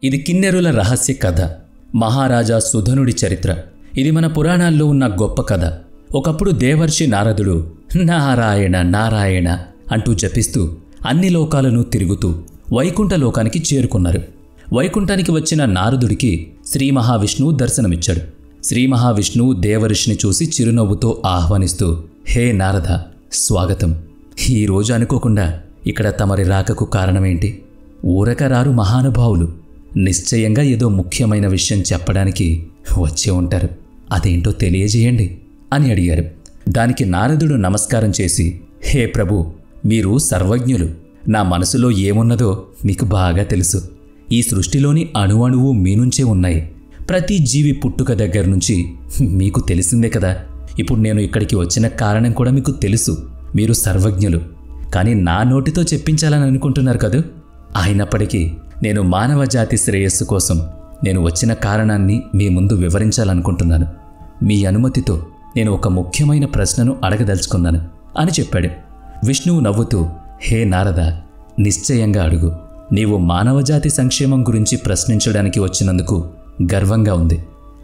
ఇది కిన్నెరుల రహస్య కథ, మహారాజా సుధనుడి చరిత్ర. ఇది మన పురాణాల్లో ఉన్న గొప్ప కథ. ఒకప్పుడు దేవర్షి నారదుడు నారాయణ నారాయణ అంటూ జపిస్తూ అన్ని లోకాలను తిరుగుతూ వైకుంఠ లోకానికి చేరుకున్నారు. వైకుంఠానికి వచ్చిన నారదుడికి శ్రీ మహావిష్ణువు దర్శనమిచ్చాడు. శ్రీ మహావిష్ణువు దేవర్షిని చూసి చిరునవ్వుతో ఆహ్వానిస్తూ, హే నారద, స్వాగతం. ఈరోజు అనుకోకుండా ఇక్కడ తమరి రాకకు కారణమేంటి? ఊరక రారు మహానుభావులు. నిశ్చయంగా ఏదో ముఖ్యమైన విషయం చెప్పడానికి వచ్చే ఉంటారు. అదేంటో తెలియజేయండి అని అడిగారు. దానికి నారదుడు నమస్కారం చేసి, హే ప్రభు, మీరు సర్వజ్ఞులు. నా మనసులో ఏమున్నదో మీకు బాగా తెలుసు. ఈ సృష్టిలోని అణువణువు మీ నుంచే ఉన్నాయి. ప్రతి జీవి పుట్టుక దగ్గర నుంచి మీకు తెలిసిందే కదా. ఇప్పుడు నేను ఇక్కడికి వచ్చిన కారణం కూడా మీకు తెలుసు. మీరు సర్వజ్ఞులు. కానీ నా నోటితో చెప్పించాలని అనుకుంటున్నారు కదూ. అయినప్పటికీ నేను మానవ జాతి శ్రేయస్సు కోసం నేను వచ్చిన కారణాన్ని మీ ముందు వివరించాలనుకుంటున్నాను. మీ అనుమతితో నేను ఒక ముఖ్యమైన ప్రశ్నను అడగదలుచుకున్నాను అని చెప్పాడు. విష్ణువు నవ్వుతూ, హే నారద, నిశ్చయంగా అడుగు. నీవు మానవజాతి సంక్షేమం గురించి ప్రశ్నించడానికి వచ్చినందుకు గర్వంగా ఉంది.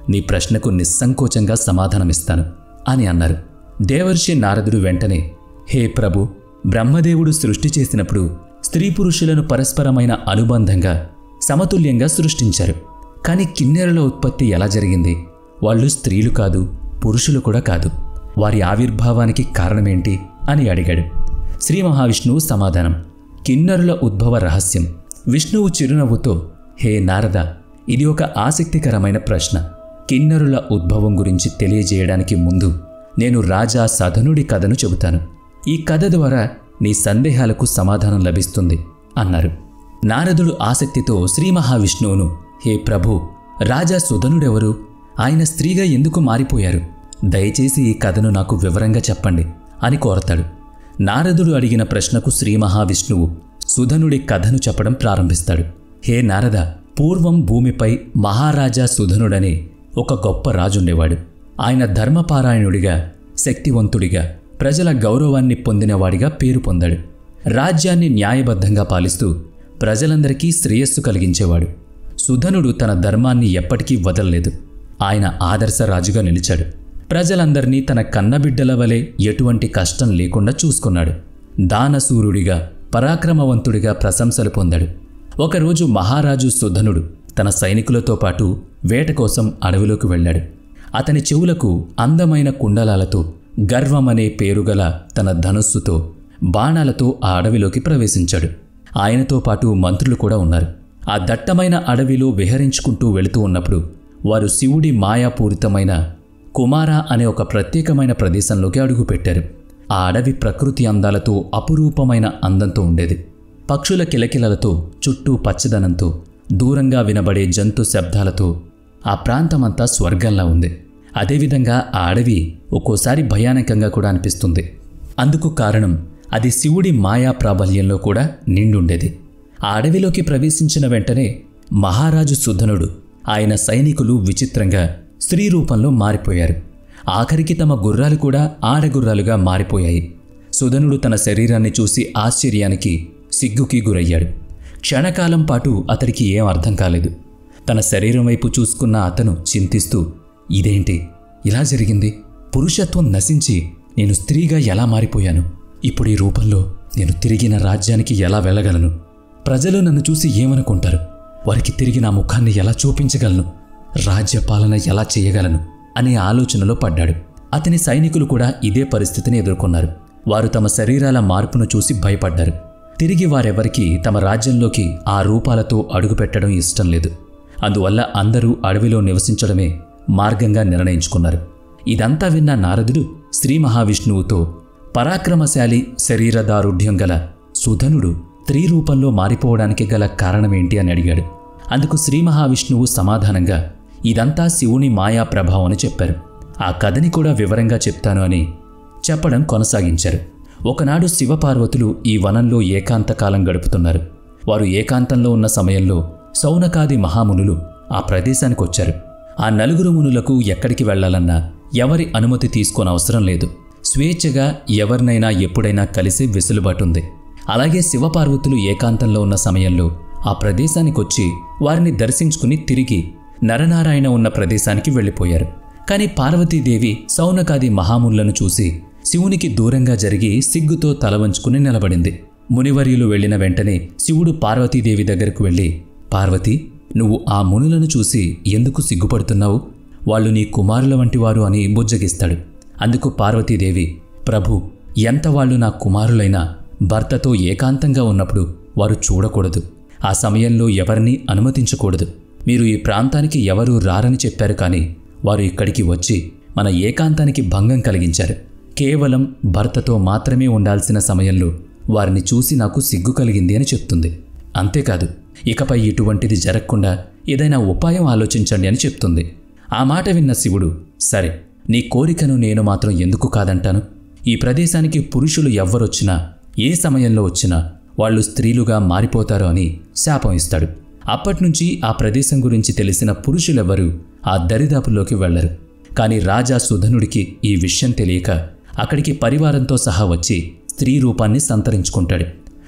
నీ ప్రశ్నకు నిస్సంకోచంగా సమాధానమిస్తాను అని అన్నారు. దేవర్షి నారదుడు వెంటనే, హే ప్రభు, బ్రహ్మదేవుడు సృష్టి చేసినప్పుడు స్త్రీ పురుషులను పరస్పరమైన అనుబంధంగా సమతుల్యంగా సృష్టించారు. కానీ కిన్నెరుల ఉత్పత్తి ఎలా జరిగింది? వాళ్ళు స్త్రీలు కాదు, పురుషులు కూడా కాదు. వారి ఆవిర్భావానికి కారణమేంటి అని అడిగాడు. శ్రీ మహావిష్ణువు సమాధానం, కిన్నెరుల ఉద్భవ రహస్యం. విష్ణువు చిరునవ్వుతో, హే నారద, ఇది ఒక ఆసక్తికరమైన ప్రశ్న. కిన్నెరుల ఉద్భవం గురించి తెలియజేయడానికి ముందు నేను రాజా సధనుడి కథను చెబుతాను. ఈ కథ ద్వారా నీ సందేహాలకు సమాధానం లభిస్తుంది అన్నారు. నారదుడు ఆసక్తితో శ్రీ మహావిష్ణువును, హే ప్రభు, రాజా సుధనుడెవరు? ఆయన స్త్రీగా ఎందుకు మారిపోయారు? దయచేసి ఈ కథను నాకు వివరంగా చెప్పండి అని కోరతాడు. నారదుడు అడిగిన ప్రశ్నకు శ్రీ మహావిష్ణువు సుధనుడి కథను చెప్పడం ప్రారంభిస్తాడు. హే నారద, పూర్వం భూమిపై మహారాజా సుధనుడనే ఒక గొప్ప రాజుండేవాడు. ఆయన ధర్మపారాయణుడిగా, శక్తివంతుడిగా, ప్రజల గౌరవాన్ని పొందినవాడిగా పేరు పొందాడు. రాజ్యాన్ని న్యాయబద్ధంగా పాలిస్తూ ప్రజలందరికీ శ్రేయస్సు కలిగించేవాడు. సుధనుడు తన ధర్మాన్ని ఎప్పటికీ వదలలేదు. ఆయన ఆదర్శ రాజుగా నిలిచాడు. ప్రజలందరినీ తన కన్నబిడ్డల వలె ఎటువంటి కష్టం లేకుండా చూసుకున్నాడు. దానశూరుడిగా, పరాక్రమవంతుడిగా ప్రశంసలు పొందాడు. ఒకరోజు మహారాజు సుధనుడు తన సైనికులతో పాటు వేట కోసం అడవిలోకి వెళ్ళాడు. అతని చెవులకు అందమైన కుండలాలతో, గర్వమనే పేరుగల తన ధనుస్సుతో, బాణాలతో ఆ అడవిలోకి ప్రవేశించాడు. ఆయనతో పాటు మంత్రులు కూడా ఉన్నారు. ఆ దట్టమైన అడవిలో విహరించుకుంటూ వెళుతూ ఉన్నప్పుడు వారు శివుడి మాయాపూరితమైన కుమార అనే ఒక ప్రత్యేకమైన ప్రదేశంలోకి అడుగుపెట్టారు. ఆ అడవి ప్రకృతి అందాలతో, అపురూపమైన అందంతో ఉండేది. పక్షుల కిలకిలలతో, చుట్టూ పచ్చదనంతో, దూరంగా వినబడే జంతు శబ్దాలతో ఆ ప్రాంతమంతా స్వర్గంలా ఉంది. అదేవిధంగా ఆ అడవి ఒక్కోసారి భయానకంగా కూడా అనిపిస్తుంది. అందుకు కారణం అది శివుడి మాయా ప్రాబల్యంలో కూడా నిండుండేది. ఆ అడవిలోకి ప్రవేశించిన వెంటనే మహారాజు సుధనుడు, ఆయన సైనికులు విచిత్రంగా స్త్రీ రూపంలో మారిపోయారు. ఆఖరికి తమ గుర్రాలు కూడా ఆడగుర్రాలుగా మారిపోయాయి. సుధనుడు తన శరీరాన్ని చూసి ఆశ్చర్యానికి, సిగ్గుకి గురయ్యాడు. క్షణకాలం పాటు అతడికి ఏం అర్థం కాలేదు. తన శరీరం వైపు చూసుకున్న అతను చింతిస్తూ, ఇదేంటి ఇలా జరిగింది? పురుషత్వం నశించి నేను స్త్రీగా ఎలా మారిపోయాను? ఇప్పుడు ఈ రూపంలో నేను తిరిగి నా రాజ్యానికి ఎలా వెళ్ళగలను? ప్రజలు నన్ను చూసి ఏమనుకుంటారు? వారికి తిరిగి నా ముఖాన్ని ఎలా చూపించగలను? రాజ్యపాలన ఎలా చేయగలను అనే ఆలోచనలో పడ్డాడు. అతని సైనికులు కూడా ఇదే పరిస్థితిని ఎదుర్కొన్నారు. వారు తమ శరీరాల మార్పును చూసి భయపడ్డారు. తిరిగి వారెవరికీ తమ రాజ్యంలోకి ఆ రూపాలతో అడుగుపెట్టడం ఇష్టం లేదు. అందువల్ల అందరూ అడవిలో నివసించడమే మార్గంగా నిర్ణయించుకున్నారు. ఇదంతా విన్న నారదుడు శ్రీ మహావిష్ణువుతో, పరాక్రమశాలి శరీరదారుఢ్యం గల సుధనుడు స్త్రీ రూపంలో మారిపోవడానికి గల కారణమేంటి అని అడిగాడు. అందుకు శ్రీ మహావిష్ణువు సమాధానంగా, ఇదంతా శివుని మాయా ప్రభావం అని చెప్పారు. ఆ కథని కూడా వివరంగా చెప్తాను అని చెప్పడం కొనసాగించారు. ఒకనాడు శివపార్వతులు ఈ వనంలో ఏకాంతకాలం గడుపుతున్నారు. వారు ఏకాంతంలో ఉన్న సమయంలో సౌనకాది మహామునులు ఆ ప్రదేశానికి వచ్చారు. ఆ నలుగురు మునులకు ఎక్కడికి వెళ్లాలన్నా ఎవరి అనుమతి తీసుకోనవసరం లేదు. స్వేచ్ఛగా ఎవరినైనా ఎప్పుడైనా కలిసి వెసులుబాటుంది. అలాగే శివపార్వతులు ఏకాంతంలో ఉన్న సమయంలో ఆ ప్రదేశానికొచ్చి వారిని దర్శించుకుని తిరిగి నరనారాయణ ఉన్న ప్రదేశానికి వెళ్ళిపోయారు. కాని పార్వతీదేవి సౌనకాది మహామునులను చూసి శివునికి దూరంగా జరిగి సిగ్గుతో తల వంచుకుని నిలబడింది. మునివర్యులు వెళ్లిన వెంటనే శివుడు పార్వతీదేవి దగ్గరకు వెళ్ళి, పార్వతి, నువ్వు ఆ మునులను చూసి ఎందుకు సిగ్గుపడుతున్నావు? వాళ్ళు నీ కుమారుల వంటివారు అని బుజ్జగిస్తాడు. అందుకు పార్వతీదేవి, ప్రభు, ఎంత వాళ్ళు నా కుమారులైనా భర్తతో ఏకాంతంగా ఉన్నప్పుడు వారు చూడకూడదు. ఆ సమయంలో ఎవరినీ అనుమతించకూడదు. మీరు ఈ ప్రాంతానికి ఎవరూ రారని చెప్పారు, కానీ వారు ఇక్కడికి వచ్చి మన ఏకాంతానికి భంగం కలిగించారు. కేవలం భర్తతో మాత్రమే ఉండాల్సిన సమయంలో వారిని చూసి నాకు సిగ్గు కలిగింది అని చెప్తుంది. అంతేకాదు, ఇకపై ఇటువంటిది జరగకుండా ఏదైనా ఉపాయం ఆలోచించండి అని చెప్తుంది. ఆ మాట విన్న శివుడు, సరే, నీ కోరికను నేను మాత్రం ఎందుకు కాదంటాను? ఈ ప్రదేశానికి పురుషులు ఎవ్వరొచ్చినా, ఏ సమయంలో వచ్చినా వాళ్ళు స్త్రీలుగా మారిపోతారు అని శాపం ఇస్తాడు. అప్పట్నుంచి ఆ ప్రదేశం గురించి తెలిసిన పురుషులెవ్వరూ ఆ దరిదాపుల్లోకి వెళ్లరు. కాని రాజా సుధనుడికి ఈ విషయం తెలియక అక్కడికి పరివారంతో సహా వచ్చి స్త్రీ రూపాన్ని సంతరించుకుంటాడు.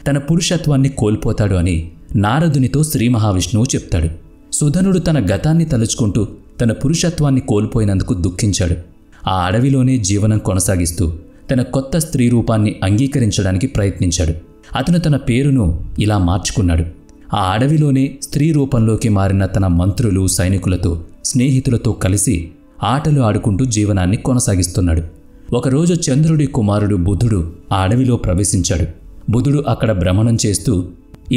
తన పురుషత్వాన్ని కోల్పోతాడు అని నారదునితో శ్రీ మహావిష్ణువు చెప్తాడు. సుధనుడు తన గతాన్ని తలుచుకుంటూ తన పురుషత్వాన్ని కోల్పోయినందుకు దుఃఖించాడు. ఆ అడవిలోనే జీవనం కొనసాగిస్తూ తన కొత్త స్త్రీ రూపాన్ని అంగీకరించడానికి ప్రయత్నించాడు. అతను తన పేరును ఇలా మార్చుకున్నాడు. ఆ అడవిలోనే స్త్రీ రూపంలోకి మారిన తన మంత్రులు, సైనికులతో, స్నేహితులతో కలిసి ఆటలు ఆడుకుంటూ జీవనాన్ని కొనసాగిస్తున్నాడు. ఒకరోజు చంద్రుడి కుమారుడు బుధుడు ఆ అడవిలో ప్రవేశించాడు. బుధుడు అక్కడ భ్రమణం చేస్తూ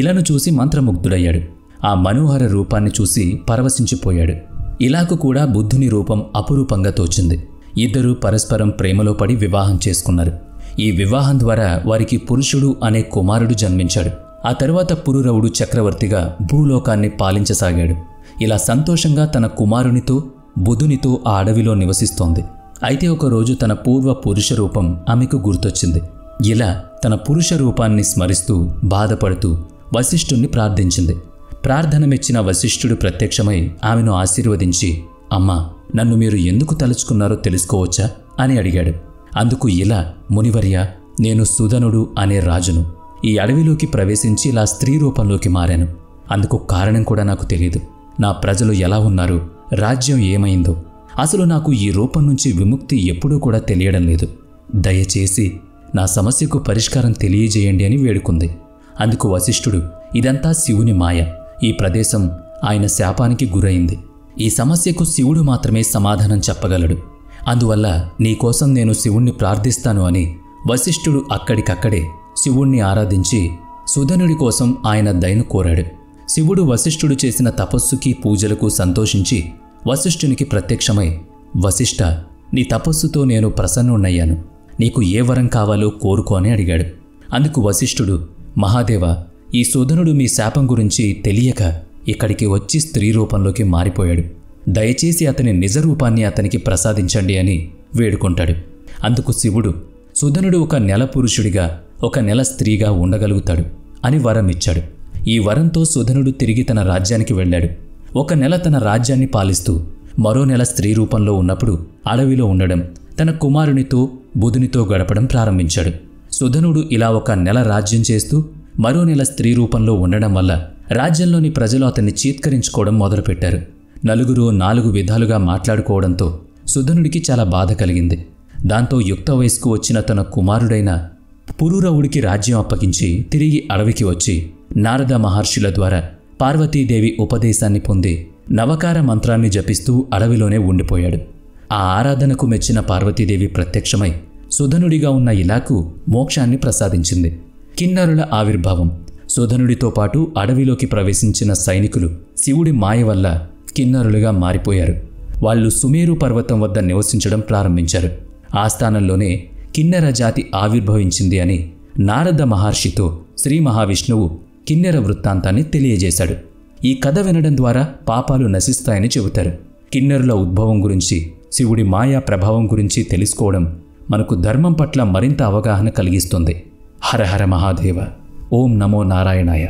ఇలను చూసి మంత్రముగ్ధుడయ్యాడు. ఆ మనోహర రూపాన్ని చూసి పరవశించిపోయాడు. ఇలాకు కూడా బుద్ధుని రూపం అపురూపంగా తోచింది. ఇద్దరూ పరస్పరం ప్రేమలో పడి వివాహం చేసుకున్నారు. ఈ వివాహం ద్వారా వారికి పురుషుడు అనే కుమారుడు జన్మించాడు. ఆ తరువాత పురూరవుడు చక్రవర్తిగా భూలోకాన్ని పాలించసాగాడు. ఇలా సంతోషంగా తన కుమారునితో, బుధునితో ఆ అడవిలో నివసిస్తోంది. అయితే ఒకరోజు తన పూర్వ పురుష రూపం ఆమెకు గుర్తొచ్చింది. ఇలా తన పురుష రూపాన్ని స్మరిస్తూ బాధపడుతూ వశిష్ఠుణ్ణి ప్రార్థించింది. ప్రార్థన మెచ్చిన వశిష్ఠుడు ప్రత్యక్షమై ఆమెను ఆశీర్వదించి, అమ్మా, నన్ను మీరు ఎందుకు తలుచుకున్నారో తెలుసుకోవచ్చా అని అడిగాడు. అందుకు ఇలా, మునివర్య, నేను సుధనుడు అనే రాజును. ఈ అడవిలోకి ప్రవేశించి ఇలా స్త్రీ రూపంలోకి మారాను. అందుకు కారణం కూడా నాకు తెలియదు. నా ప్రజలు ఎలా ఉన్నారు, రాజ్యం ఏమైందో, అసలు నాకు ఈ రూపం నుంచి విముక్తి ఎప్పుడూ కూడా తెలియడం లేదు. దయచేసి నా సమస్యకు పరిష్కారం తెలియజేయండి అని వేడుకుంది. అందుకు వశిష్ఠుడు, ఇదంతా శివుని మాయ. ఈ ప్రదేశం ఆయన శాపానికి గురైంది. ఈ సమస్యకు శివుడు మాత్రమే సమాధానం చెప్పగలడు. అందువల్ల నీకోసం నేను శివుణ్ణి ప్రార్థిస్తాను అని వశిష్ఠుడు అక్కడికక్కడే శివుణ్ణి ఆరాధించి సుధనుడి కోసం ఆయన దయను కోరాడు. శివుడు వశిష్ఠుడు చేసిన తపస్సుకి, పూజలకు సంతోషించి వశిష్ఠునికి ప్రత్యక్షమై, వశిష్ఠ, నీ తపస్సుతో నేను ప్రసన్నున్నయ్యాను. నీకు ఏ వరం కావాలో కోరుకో అని అడిగాడు. అందుకు వశిష్ఠుడు, మహాదేవ, ఈ సుధనుడు మీ శాపం గురించి తెలియక ఇక్కడికి వచ్చి స్త్రీ రూపంలోకి మారిపోయాడు. దయచేసి అతని నిజ రూపాన్ని అతనికి ప్రసాదించండి అని వేడుకుంటాడు. అందుకు శివుడు, సుధనుడు 1 నెల పురుషుడిగా 1 నెల స్త్రీగా ఉండగలుగుతాడు అని వరం ఇచ్చాడు. ఈ వరంతో సుధనుడు తిరిగి తన రాజ్యానికి వెళ్ళాడు. 1 నెల తన రాజ్యాన్ని పాలిస్తూ మరో నెల స్త్రీ రూపంలో ఉన్నప్పుడు అడవిలో ఉండడం, తన కుమారునితో, బుధునితో గడపడం ప్రారంభించాడు. సుధనుడు ఇలా 1 నెల రాజ్యం చేస్తూ మరో నెల స్త్రీ రూపంలో ఉండడం వల్ల రాజ్యంలోని ప్రజలు అతన్ని చీత్కరించుకోవడం మొదలుపెట్టారు. నలుగురు 4 విధాలుగా మాట్లాడుకోవడంతో సుధనుడికి చాలా బాధ కలిగింది. దాంతో యుక్త వయస్కు వచ్చిన తన కుమారుడైన పురూరవుడికి రాజ్యం అప్పగించి తిరిగి అడవికి వచ్చి నారద మహర్షుల ద్వారా పార్వతీదేవి ఉపదేశాన్ని పొంది నవకార మంత్రాన్ని జపిస్తూ అడవిలోనే ఉండిపోయాడు. ఆ ఆరాధనకు మెచ్చిన పార్వతీదేవి ప్రత్యక్షమై సుధనుడిగా ఉన్న ఇలాకు మోక్షాన్ని ప్రసాదించింది. కిన్నరుల ఆవిర్భావం. సుధనుడితో పాటు అడవిలోకి ప్రవేశించిన సైనికులు శివుడి మాయ వల్ల కిన్నరులుగా మారిపోయారు. వాళ్ళు సుమేరు పర్వతం వద్ద నివసించడం ప్రారంభించారు. ఆ స్థానంలోనే కిన్నెర జాతి ఆవిర్భవించింది అని నారద మహర్షితో శ్రీ మహావిష్ణువు కిన్నెర వృత్తాంతాన్ని తెలియజేశాడు. ఈ కథ వినడం ద్వారా పాపాలు నశిస్తాయని చెబుతారు. కిన్నెరుల ఉద్భవం గురించి, శివుడి మాయా ప్రభావం గురించి తెలుసుకోవడం మనకు ధర్మం పట్ల మరింత అవగాహన కలిగిస్తుంది. హర హర మహాదేవ. ఓం నమో నారాయణాయ.